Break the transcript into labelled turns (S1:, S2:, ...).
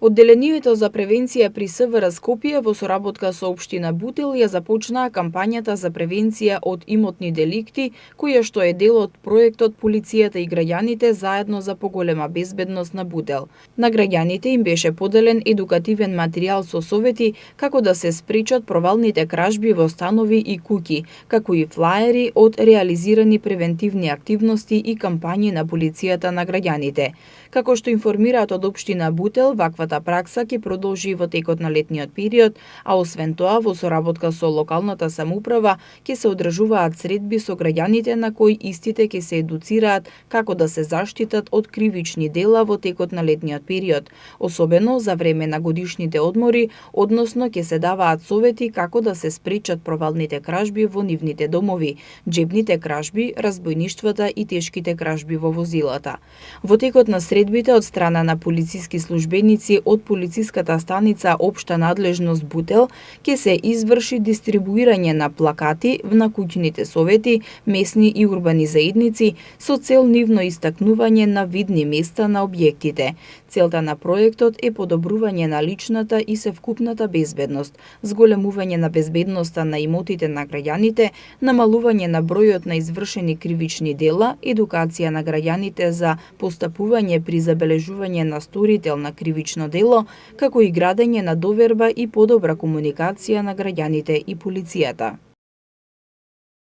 S1: Одделението за превенција при СВР Скопје во соработка со општина Бутил ја започнаа кампањата за превенција од имотни деликти, која што е дел од проектот Полицијата и граѓаните заедно за поголема безбедност на Бутил. На граѓаните им беше поделен едукативен материјал со совети како да се спречат провалните кражби во станови и куќи, како и флаери од реализирани превентивни активности и кампањи на полицијата на граѓаните. Како што информираат од општина Бутил, ваквата пракса ќе продолжи во текот на летниот период, а освен тоа во соработка со локалната самоуправа ќе се одржуваат средби со граѓаните на кои истите ќе се едуцираат како да се заштитат од кривични дела во текот на летниот период, особено за време на годишните одмори, односно ќе се даваат совети како да се спречат провалните кражби во нивните домови, џебните кражби, разбојништвата и тешките кражби во возилата. Во текот на средбите од страна на полициски службеници од полициската станица Општа надлежност Бутил ќе се изврши дистрибуирање на плакати на куќните совети, месни и урбани заедници со цел нивно истакнување на видни места на објектите. Целта на проектот е подобрување на личната и севкупната безбедност, зголемување на безбедноста на имотите на граѓаните, намалување на бројот на извршени кривични дела, едукација на граѓаните за постапување при забележување на сторител на кривично дело, како и градење на доверба и подобра комуникација на граѓаните и полицијата.